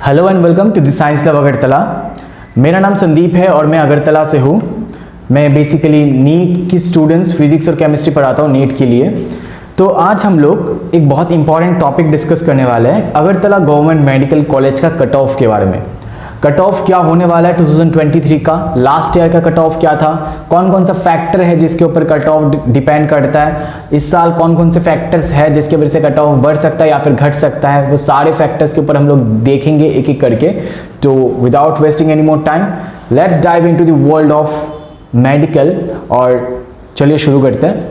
Hello and welcome to the science lab Agartala. मेरा नाम संदीप है और मैं अगरतला से हूँ। मैं बेसिकली नीट की स्टूडेंट्स फिजिक्स और केमिस्ट्री पढ़ाता हूँ नीट के लिए। तो आज हम लोग एक बहुत इंपॉर्टेंट टॉपिक डिस्कस करने वाले हैं, अगरतला गवर्नमेंट मेडिकल कॉलेज का कट ऑफ के बारे में। कट ऑफ क्या होने वाला है 2023 का, लास्ट ईयर का कट ऑफ क्या था, कौन कौन सा फैक्टर है जिसके ऊपर कट ऑफ डिपेंड करता है, इस साल कौन कौन से फैक्टर्स है जिसके वजह से कट ऑफ बढ़ सकता है या फिर घट सकता है, वो सारे फैक्टर्स के ऊपर हम लोग देखेंगे एक एक करके। तो without wasting any more time, let's dive into the world of medical. और चलिए शुरू करते हैं।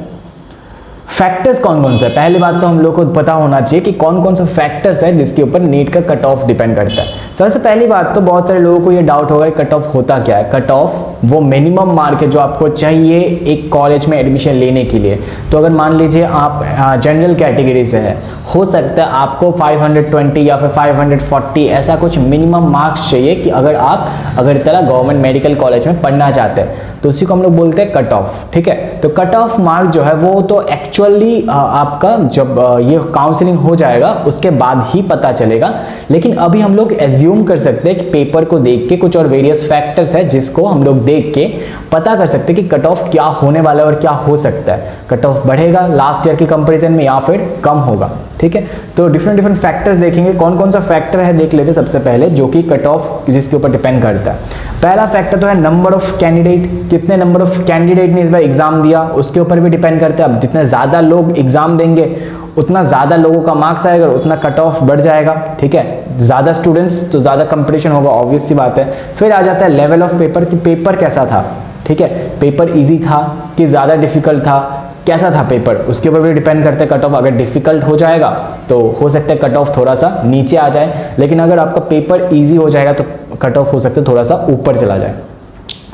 फैक्टर्स कौन कौन से है, पहली बात तो हम लोग को पता होना चाहिए कि कौन कौन सा फैक्टर्स है जिसके ऊपर नीट का कट ऑफ डिपेंड करता है। सबसे पहली बात तो बहुत सारे लोगों को ये डाउट होगा कट ऑफ होता क्या है। कट ऑफ वो मिनिमम मार्क है जो आपको चाहिए एक कॉलेज में एडमिशन लेने के लिए। तो अगर मान लीजिए आप जनरल कैटेगरी से है, हो सकता है आपको 520 या फिर 540 ऐसा कुछ मिनिमम मार्क्स चाहिए कि अगर आप अगरतला गवर्नमेंट मेडिकल कॉलेज में पढ़ना चाहते हैं, तो उसी को हम लोग बोलते हैं कट ऑफ। ठीक है, तो कट ऑफ मार्क जो है वो तो एक्चुअली आपका जब ये काउंसलिंग हो जाएगा उसके बाद ही पता चलेगा। लेकिन अभी हम लोग एज्यूम कर सकते हैं कि पेपर को देख के कुछ और वेरियस फैक्टर्स है जिसको हम लोग देख के पता कर सकते हैं कि कट ऑफ क्या होने वाला है और क्या हो सकता है। कट ऑफ बढ़ेगा लास्ट ईयर के कंपैरिजन में या फिर कम होगा। ठीक है, तो डिफरेंट फैक्टर्स देखेंगे। कौन कौन सा फैक्टर है देख लेते सबसे पहले, जो कि कट ऑफ जिसके ऊपर डिपेंड करता है। पहला फैक्टर तो है नंबर ऑफ कैंडिडेट, कितने नंबर ऑफ कैंडिडेट ने इस बार एग्जाम दिया उसके ऊपर भी डिपेंड करता है। अब जितने ज्यादा लोग एग्जाम देंगे उतना ज्यादा लोगों का मार्क्स आएगा, उतना कट ऑफ बढ़ जाएगा। ठीक है, ज्यादा स्टूडेंट्स तो ज्यादा कंपटीशन होगा, ऑब्वियस सी बात है। फिर आ जाता है लेवल ऑफ पेपर, कि पेपर कैसा था। ठीक है, पेपर इजी था कि ज्यादा डिफिकल्ट था, कैसा था पेपर, उसके ऊपर भी डिपेंड करता है कट ऑफ। अगर डिफिकल्ट हो जाएगा तो हो सकता है कट ऑफ थोड़ा सा नीचे आ जाए, लेकिन अगर आपका पेपर इजी हो जाएगा तो कट ऑफ हो सकता है थोड़ा सा ऊपर चला जाए।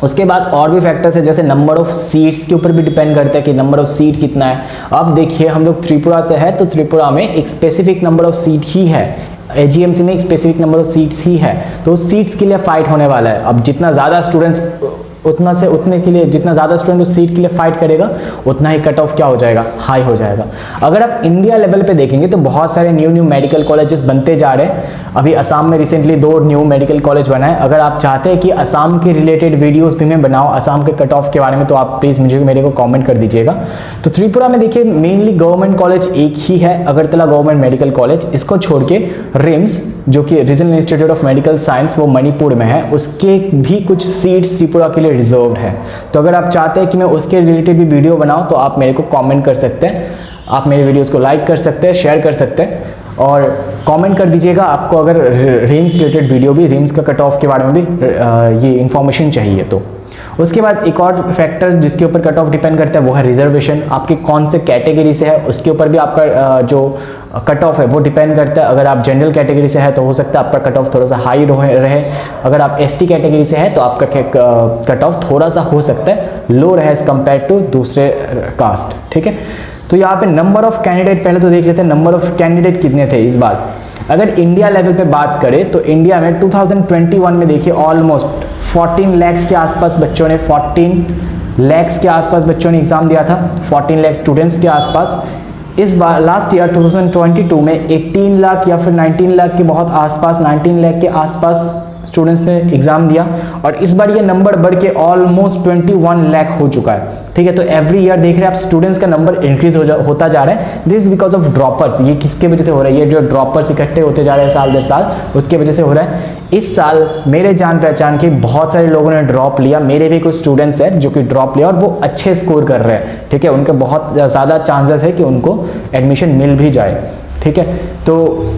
उसके बाद और भी फैक्टर्स है, जैसे नंबर ऑफ सीट्स के ऊपर भी डिपेंड करता है कि नंबर ऑफ सीट कितना है। अब देखिए हम लोग त्रिपुरा से है, तो त्रिपुरा में एक स्पेसिफिक नंबर ऑफ सीट ही है, एजीएमसी में एक स्पेसिफिक नंबर ऑफ सीट्स ही है, तो उस सीट्स के लिए फाइट होने वाला है। अब जितना ज़्यादा स्टूडेंट्स उतना से उतने के लिए, जितना ज़्यादा स्टूडेंट उस सीट के लिए फाइट करेगा उतना ही कट ऑफ क्या हो जाएगा, हाई हो जाएगा। अगर आप इंडिया लेवल पे देखेंगे तो बहुत सारे न्यू मेडिकल कॉलेजेस बनते जा रहे हैं। अभी असम में रिसेंटली 2 न्यू मेडिकल कॉलेज बना है। अगर आप चाहते हैं कि असम के रिलेटेड वीडियोस भी मैं बनाऊं असम के कट ऑफ के बारे में, तो आप प्लीज़ मेरे को कॉमेंट कर दीजिएगा। तो त्रिपुरा में देखिए मेनली गवर्नमेंट कॉलेज एक ही है, अगरतला गवर्नमेंट मेडिकल कॉलेज। इसको छोड़ के रिम्स जो कि regional institute of medical science, वो मणिपुर में है, उसके भी कुछ सीट्स त्रिपुरा के लिए रिजर्व्ड है। तो अगर आप चाहते हैं कि मैं उसके रिलेटेड भी वीडियो बनाऊं तो आप मेरे को कमेंट कर सकते हैं, आप मेरे वीडियोस को लाइक कर सकते हैं, शेयर कर सकते हैं और कमेंट कर दीजिएगा आपको अगर रिम्स रिलेटेड वीडियो भी, रिम्स का कट ऑफ के बारे में भी ये इंफॉर्मेशन चाहिए तो। उसके बाद एक और फैक्टर जिसके ऊपर कट ऑफ डिपेंड करता है वो है रिजर्वेशन। आपके कौन से कैटेगरी से है उसके ऊपर भी आपका जो कट ऑफ है वो डिपेंड करता है। अगर आप जनरल कैटेगरी से है तो हो सकता है आपका कट ऑफ थोड़ा सा हाई रहे। अगर आप एसटी कैटेगरी से है तो आपका कट ऑफ थोड़ा सा हो सकता है लो रहे एज कंपेयर टू दूसरे कास्ट। ठीक है, तो यहाँ पे नंबर ऑफ कैंडिडेट पहले तो देख लेते हैं, नंबर ऑफ कैंडिडेट कितने थे इस बार। अगर इंडिया लेवल पे बात करें तो इंडिया में 2021 में देखिए ऑलमोस्ट 14 लाख के आसपास बच्चों ने 14 लाख के आसपास बच्चों ने एग्जाम दिया था, 14 लाख स्टूडेंट्स के आसपास। इस बार लास्ट ईयर 2022 में 18 लाख या फिर 19 लाख के बहुत आसपास, 19 लाख के आसपास स्टूडेंट्स ने एग्जाम दिया, और इस बार ये नंबर बढ़ के ऑलमोस्ट 21 लाख हो चुका है। ठीक है, तो एवरी ईयर देख रहे हैं आप स्टूडेंट्स का नंबर इंक्रीज होता जा रहा है। This because of droppers. ये किसके वजह से हो रहा है, ये जो ड्रॉपर्स इकट्ठे होते जा रहे हैं साल दर साल, उसके वजह से हो रहा है। इस साल मेरे जान पहचान के बहुत सारे लोगों ने ड्रॉप लिया, मेरे भी कुछ स्टूडेंट्स हैं जो कि ड्रॉप लिया और वो अच्छे स्कोर कर रहे हैं। ठीक है, उनके बहुत ज़्यादा चांसेस है कि उनको एडमिशन मिल भी जाए। ठीक है, तो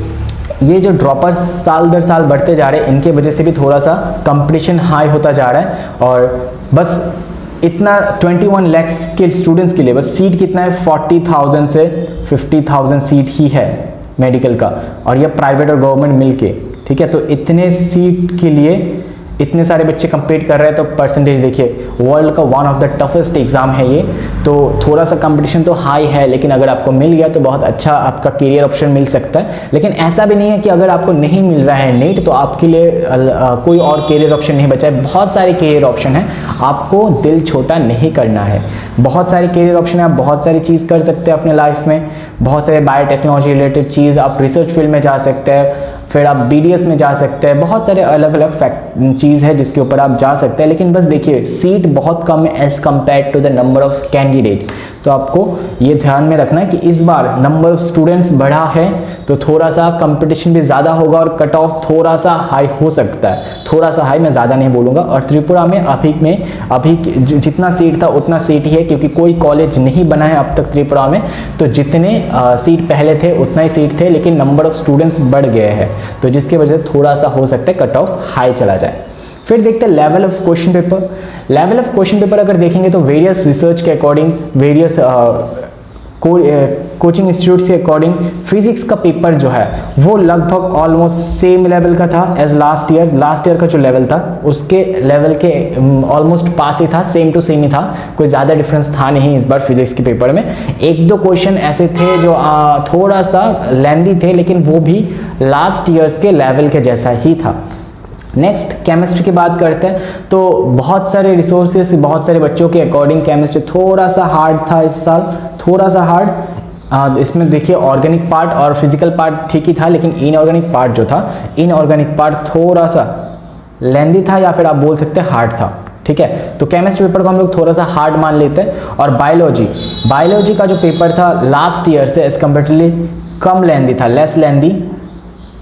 ये जो ड्रॉपर्स साल दर साल बढ़ते जा रहे हैं, इनके वजह से भी थोड़ा सा कंपटीशन हाई होता जा रहा है। और बस इतना 21 लाख के स्टूडेंट्स के लिए बस सीट कितना है, 40,000 से 50,000 सीट ही है मेडिकल का, और ये प्राइवेट और गवर्नमेंट मिलके। ठीक है, तो इतने सीट के लिए इतने सारे बच्चे कंपीट कर रहे हैं, तो परसेंटेज देखिए, वर्ल्ड का one of the toughest exam है ये। तो थोड़ा सा कंपटीशन तो हाई है, लेकिन अगर आपको मिल गया तो बहुत अच्छा आपका करियर ऑप्शन मिल सकता है। लेकिन ऐसा भी नहीं है कि अगर आपको नहीं मिल रहा है नीट तो आपके लिए कोई और करियर ऑप्शन नहीं बचा है। बहुत सारे करियर ऑप्शन है, आपको दिल छोटा नहीं करना है। बहुत सारे करियर ऑप्शन है, आप बहुत सारी चीज़ कर सकते हैं अपने लाइफ में। बहुत सारे बायोटेक्नोलॉजी रिलेटेड चीज़, आप रिसर्च फील्ड में जा सकते हैं, फिर आप BDS में जा सकते हैं, बहुत सारे अलग अलग चीज़ है जिसके ऊपर आप जा सकते हैं। लेकिन बस देखिए सीट बहुत कम है as compare to the number of candidate. तो आपको ये ध्यान में रखना है कि इस बार नंबर ऑफ स्टूडेंट्स बढ़ा है तो थोड़ा सा कंपटीशन भी ज़्यादा होगा और कट ऑफ थोड़ा सा हाई हो सकता है, थोड़ा सा हाई, मैं ज़्यादा नहीं बोलूँगा। और त्रिपुरा में अभी जितना सीट था उतना सीट ही है, क्योंकि कोई कॉलेज नहीं बना है अब तक त्रिपुरा में, तो जितने सीट पहले थे उतना ही सीट थे, लेकिन नंबर ऑफ स्टूडेंट्स बढ़ गए हैं, तो जिसकी वजह से थोड़ा सा हो सकता है कट ऑफ हाई चला जाए। फिर देखते हैं level of question paper. Level of question paper अगर देखेंगे तो वेरियस रिसर्च के अकॉर्डिंग, वेरियस कोचिंग इंस्टीट्यूट के अकॉर्डिंग फिजिक्स का पेपर जो है वो लगभग ऑलमोस्ट सेम लेवल का था as last year. Last year का जो लेवल था उसके लेवल के ऑलमोस्ट पास ही था, सेम टू सेम ही था, कोई ज़्यादा डिफरेंस था नहीं इस बार फिजिक्स के पेपर में। एक दो क्वेश्चन ऐसे थे जो थोड़ा सा लेंदी थे, लेकिन वो भी लास्ट ईयर्स के लेवल के जैसा ही था। नेक्स्ट केमिस्ट्री की बात करते हैं तो बहुत सारे रिसोर्सेस, बहुत सारे बच्चों के अकॉर्डिंग केमिस्ट्री थोड़ा सा हार्ड था इस साल, थोड़ा सा हार्ड। इसमें देखिए ऑर्गेनिक पार्ट और फिजिकल पार्ट ठीक ही था, लेकिन इनऑर्गेनिक पार्ट जो था, इनऑर्गेनिक पार्ट थोड़ा सा लेंदी था या फिर आप बोल सकते हैं हार्ड था। ठीक है, तो केमिस्ट्री पेपर को हम लोग थोड़ा सा हार्ड मान लेते हैं। और बायोलॉजी का जो पेपर था लास्ट ईयर से एज कम्पेरेटिवली कम लेंदी था, लेस लेंदी,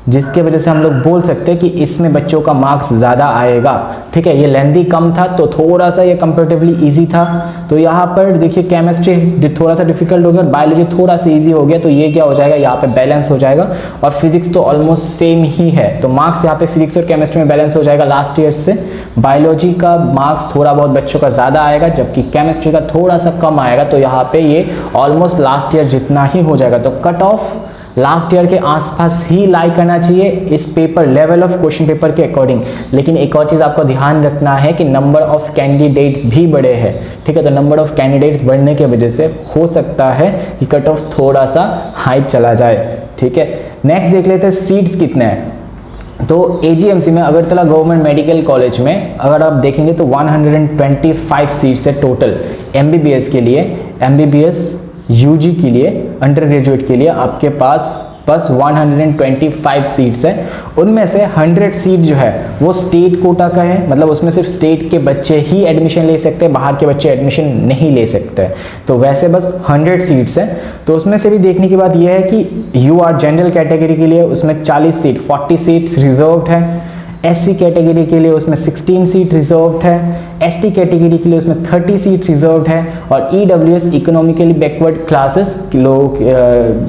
जिसके वजह से हम लोग बोल सकते हैं कि इसमें बच्चों का मार्क्स ज़्यादा आएगा। ठीक है, ये लेंदी कम था तो थोड़ा सा ये कंपैरेटिवली इजी था। तो यहाँ पर देखिए केमिस्ट्री थोड़ा सा डिफिकल्ट हो गया, बायोलॉजी थोड़ा सा इजी हो गया, तो ये क्या हो जाएगा, यहाँ पे बैलेंस हो जाएगा। और फिजिक्स तो ऑलमोस्ट सेम ही है, तो मार्क्स यहाँ पे फिजिक्स और केमिस्ट्री में बैलेंस हो जाएगा लास्ट ईयर से। बायोलॉजी का मार्क्स थोड़ा बहुत बच्चों का ज़्यादा आएगा, जबकि केमिस्ट्री का थोड़ा सा कम आएगा, तो यहाँ पे ये ऑलमोस्ट लास्ट ईयर जितना ही हो जाएगा। तो कट ऑफ लास्ट ईयर के आसपास ही लाई करना चाहिए इस paper, level of question paper के अकॉर्डिंग। लेकिन एक और चीज़ आपको ध्यान रखना है कि नंबर ऑफ कैंडिडेट्स भी बढ़े हैं। ठीक है, तो नंबर ऑफ कैंडिडेट्स बढ़ने की वजह से हो सकता है कि कट ऑफ थोड़ा सा हाई चला जाए। ठीक है, नेक्स्ट देख लेते हैं सीट्स कितने हैं। तो AGMC में अगरतला गवर्नमेंट मेडिकल कॉलेज में अगर आप देखेंगे तो 125 सीट्स है टोटल MBBS के लिए। MBBS UG के लिए, अंडर ग्रेजुएट के लिए आपके पास बस 125 सीट्स है। उनमें से 100 सीट जो है वो स्टेट कोटा का है, मतलब उसमें सिर्फ स्टेट के बच्चे ही एडमिशन ले सकते हैं, बाहर के बच्चे एडमिशन नहीं ले सकते। तो वैसे बस 100 सीट्स हैं। तो उसमें से भी देखने की बात यह है कि UR जनरल कैटेगरी के लिए उसमें 40 सीट, 40 सीट्स रिजर्व्ड है। SC कैटेगरी के लिए उसमें 16 सीट रिजर्व्ड है। ST कैटेगरी के लिए उसमें 30 सीट रिजर्व्ड है। और EWS इकोनॉमिकली बैकवर्ड क्लासेस लोग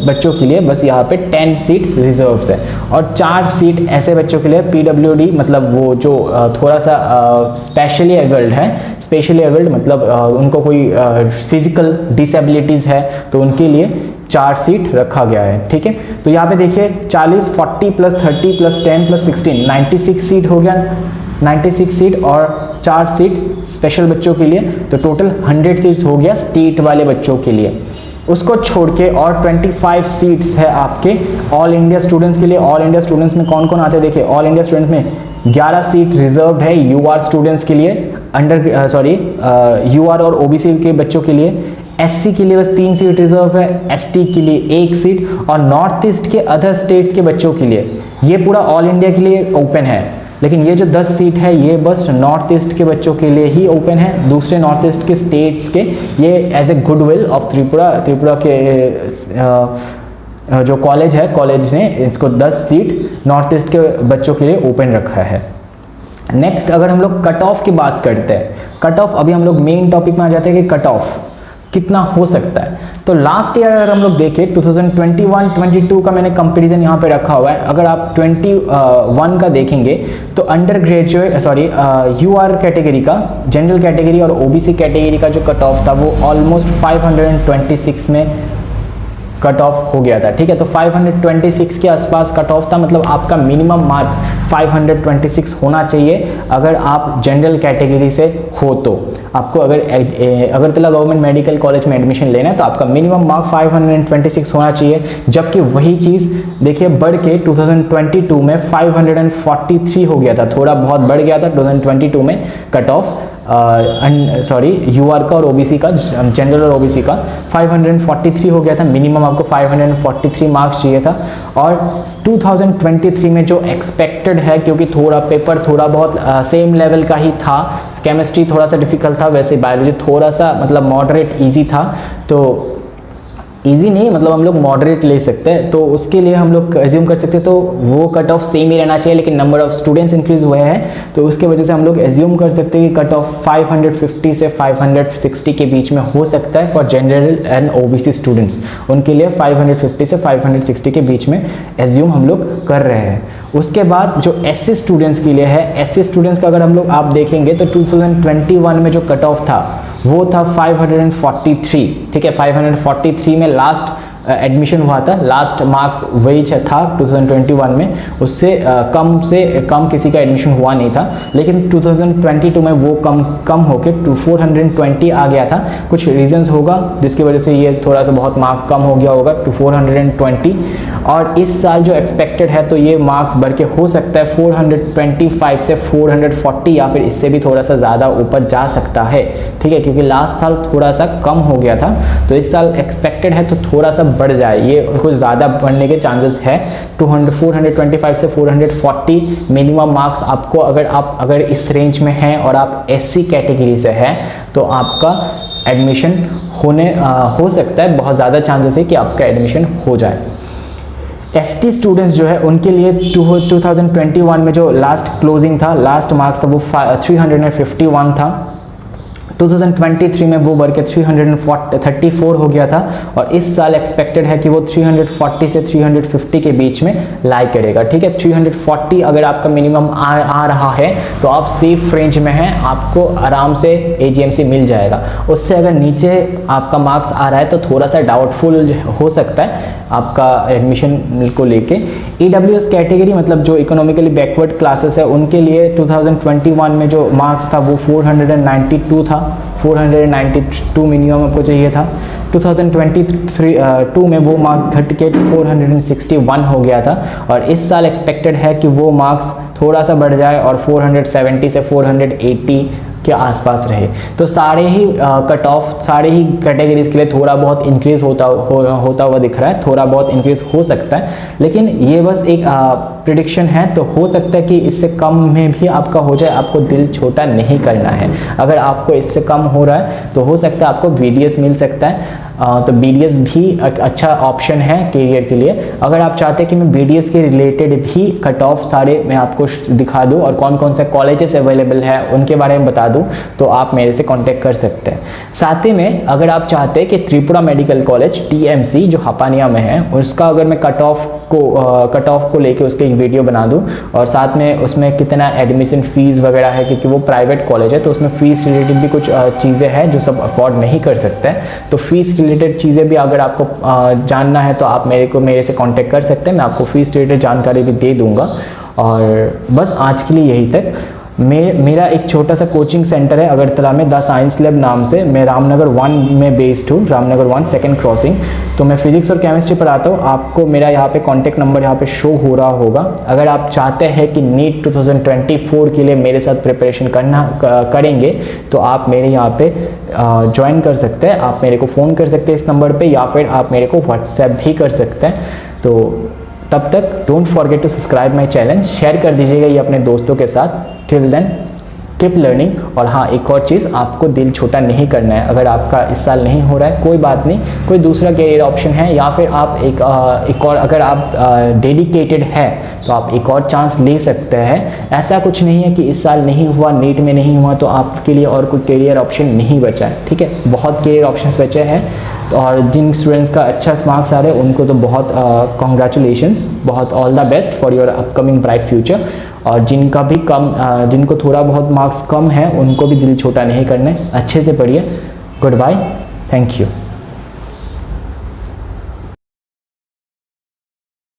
बच्चों के लिए बस यहाँ पे 10 सीट्स रिजर्व्ड है। और 4 सीट ऐसे बच्चों के लिए PWD, मतलब वो जो थोड़ा सा स्पेशली एबल्ड है, स्पेशली एबल्ड मतलब उनको कोई फिजिकल डिसेबिलिटीज़ है, तो उनके लिए 4 सीट रखा गया है। ठीक है, तो यहाँ पे देखिए 40, 40 प्लस 30 प्लस 10 प्लस 16, 96 सीट हो गया, 96 सीट और 4 सीट स्पेशल बच्चों के लिए, तो टोटल 100 सीट्स हो गया स्टेट वाले बच्चों के लिए। उसको छोड़ के और 25 सीट्स है आपके ऑल इंडिया स्टूडेंट्स के लिए। ऑल इंडिया स्टूडेंट्स में कौन कौन आते हैं, देखिए ऑल इंडिया स्टूडेंट्स में 11 सीट रिजर्व्ड है UR स्टूडेंट्स के लिए, UR और OBC के बच्चों के लिए। SC के लिए बस 3 सीट रिजर्व है, ST के लिए 1 सीट, और नॉर्थ ईस्ट के अदर स्टेट्स के बच्चों के लिए ये पूरा ऑल इंडिया के लिए ओपन है। लेकिन ये जो 10 सीट है ये बस नॉर्थ ईस्ट के बच्चों के लिए ही ओपन है, दूसरे नॉर्थ ईस्ट के स्टेट्स के ये as a goodwill of Tripura के जो कॉलेज है, कॉलेज ने इसको 10 सीट नॉर्थ ईस्ट के बच्चों के लिए ओपन रखा है। नेक्स्ट अगर हम लोग कट ऑफ की बात करते हैं, कट ऑफ अभी हम लोग मेन टॉपिक में आ जाते हैं कि कट ऑफ कितना हो सकता है। तो लास्ट ईयर अगर हम लोग देखें 2021-22 का मैंने कंपैरिजन यहाँ पे रखा हुआ है। अगर आप 21 का देखेंगे तो अंडर ग्रेजुएट UR कैटेगरी का, जनरल कैटेगरी और OBC कैटेगरी का जो कट ऑफ था वो ऑलमोस्ट 526 में कट ऑफ हो गया था। ठीक है, तो 526 के आसपास कट ऑफ था, मतलब आपका मिनिमम मार्क 526 होना चाहिए अगर आप जनरल कैटेगरी से हो। तो आपको अगर अगरतला गवर्नमेंट मेडिकल कॉलेज में एडमिशन लेना है तो आपका मिनिमम मार्क 526 होना चाहिए। जबकि वही चीज़ देखिए बढ़ के 2022 में 543 हो गया था, थोड़ा बहुत बढ़ गया था 2022 में कट ऑफ UR का और OBC का, जनरल और OBC का 543 हो गया था मिनिमम आपको 543 मार्क्स चाहिए था। और 2023 में जो एक्सपेक्टेड है, क्योंकि थोड़ा पेपर थोड़ा बहुत सेम लेवल का ही था, केमिस्ट्री थोड़ा सा डिफिकल्ट था, वैसे बायोलॉजी थोड़ा सा मतलब मॉडरेट ईजी था। तो इजी नहीं, मतलब हम लोग मॉडरेट ले सकते हैं, तो उसके लिए हम लोग एज्यूम कर सकते हैं तो वो कट ऑफ सेम ही रहना चाहिए, लेकिन नंबर ऑफ स्टूडेंट्स इंक्रीज हुए हैं, तो उसके वजह से हम लोग एज्यूम कर सकते हैं कि कट ऑफ 550 से 560 के बीच में हो सकता है for general and OBC students. उनके लिए 550 से 560 के बीच में एज्यूम हम लोग कर रहे हैं। उसके बाद जो एससी स्टूडेंट्स के लिए है, एससी स्टूडेंट्स का अगर हम लोग आप देखेंगे तो 2021 में जो कट ऑफ था वो था 543, ठीक है। 543 में लास्ट एडमिशन हुआ था, लास्ट मार्क्स वही था 2021 में, उससे कम किसी का एडमिशन हुआ नहीं था। लेकिन 2022 में वो कम होके 420 आ गया था। कुछ रीजंस होगा जिसकी वजह से ये थोड़ा सा बहुत मार्क्स कम हो गया होगा टू 420। और इस साल जो एक्सपेक्टेड है तो ये मार्क्स बढ़ के हो सकता है 425 से 440 या फिर इससे भी थोड़ा सा ज़्यादा ऊपर जा सकता है, ठीक है, क्योंकि लास्ट साल थोड़ा सा कम हो गया था। तो इस साल एक्सपेक्टेड है तो थोड़ा सा बढ़ जाए, ये कुछ ज़्यादा बढ़ने के चांसेस है। 425 से 440 मिनिमम मार्क्स आपको, अगर इस रेंज में हैं और आप एससी कैटेगरी से हैं तो आपका एडमिशन हो सकता है, बहुत ज़्यादा चांसेस है कि आपका एडमिशन हो जाए। एसटी स्टूडेंट्स जो है उनके लिए 2021 में जो लास्ट क्लोजिंग था, लास्ट मार्क्स था वो 351 था। 2023 में वो बढ़ के 334 हो गया था और इस साल एक्सपेक्टेड है कि वो 340 से 350 के बीच में लाई करेगा, ठीक है। 340 अगर आपका मिनिमम आ रहा है तो आप सेफ रेंज में हैं, आपको आराम से एजीएमसी मिल जाएगा। उससे अगर नीचे आपका मार्क्स आ रहा है तो थोड़ा सा डाउटफुल हो सकता है आपका एडमिशन को लेके। ईडब्ल्यूएस कैटेगरी मतलब जो इकोनॉमिकली बैकवर्ड क्लासेस है उनके लिए 2021 में जो मार्क्स था वो 492 था, 492 मिनिमम आपको चाहिए था। 2022 में वो मार्क्स घट के 461 हो गया था और इस साल एक्सपेक्टेड है कि वो मार्क्स थोड़ा सा बढ़ जाए और 470 से 480 के आसपास रहे। तो सारे ही कट ऑफ सारे ही कैटेगरीज के लिए थोड़ा बहुत इंक्रीज होता हुआ दिख रहा है, थोड़ा बहुत इंक्रीज हो सकता है, लेकिन ये बस एक प्रिडिक्शन है। तो हो सकता है कि इससे कम में भी आपका हो जाए, आपको दिल छोटा नहीं करना है। अगर आपको इससे कम हो रहा है तो हो सकता है आपको बीडीएस मिल सकता है, तो बीडीएस भी एक अच्छा ऑप्शन है करियर के लिए। अगर आप चाहते हैं कि मैं बीडीएस के रिलेटेड भी कट ऑफ सारे मैं आपको दिखा दूं और कौन कौन से कॉलेजेस अवेलेबल है उनके बारे में बता दूं, तो आप मेरे से कांटेक्ट कर सकते हैं। साथ ही में अगर आप चाहते हैं कि त्रिपुरा मेडिकल कॉलेज टीएमसी जो हापानिया में है उसका अगर मैं कट ऑफ को लेके उसके एक वीडियो बना दूं और साथ में उसमें कितना एडमिशन फीस वगैरह है, क्योंकि वो प्राइवेट कॉलेज है तो उसमें फीस रिलेटेड भी कुछ चीज़ें हैं जो सब अफोर्ड नहीं कर सकते हैं, तो फीस रिलेटेड चीज़ें भी अगर आपको जानना है तो आप मेरे से कांटेक्ट कर सकते हैं, मैं आपको फीस रिलेटेड जानकारी भी दे दूंगा। और बस आज के लिए यही तक। मेरा एक छोटा सा कोचिंग सेंटर है अगरतला में, द साइंस लैब नाम से। मैं रामनगर 1 में बेस्ड हूँ, रामनगर 1 सेकेंड क्रॉसिंग। तो मैं फिजिक्स और केमिस्ट्री पढ़ाता हूँ। आपको मेरा यहाँ पे कॉन्टैक्ट नंबर यहाँ पे शो हो रहा होगा। अगर आप चाहते हैं कि नीट 2024 के लिए मेरे साथ प्रिपरेशन करेंगे तो आप मेरे यहाँ पे ज्वाइन कर सकते हैं। आप मेरे को फ़ोन कर सकते हैं इस नंबर पर, या फिर आप मेरे को व्हाट्सएप भी कर सकते हैं। तो तब तक don't forget to subscribe my channel, share कर दीजिएगा ये अपने दोस्तों के साथ। Till then keep learning. और हाँ, एक और चीज़, आपको दिल छोटा नहीं करना है। अगर आपका इस साल नहीं हो रहा है कोई बात नहीं, कोई दूसरा कैरियर ऑप्शन है, या फिर आप एक और अगर आप डेडिकेटेड है तो आप एक और चांस ले सकते हैं। ऐसा कुछ नहीं है कि इस साल नहीं हुआ, नीट में नहीं हुआ तो आपके लिए और कोई कैरियर ऑप्शन नहीं बचा है, ठीक है। बहुत कैरियर ऑप्शंस बचे हैं और जिन स्टूडेंट्स का अच्छा मार्क्स आ रहे हैं उनको तो बहुत कॉन्ग्रेचुलेशंस, बहुत all the best for your upcoming bright future. और जिनका भी जिनको थोड़ा बहुत मार्क्स कम है उनको भी दिल छोटा नहीं करना है, अच्छे से पढ़िए। Goodbye, thank you.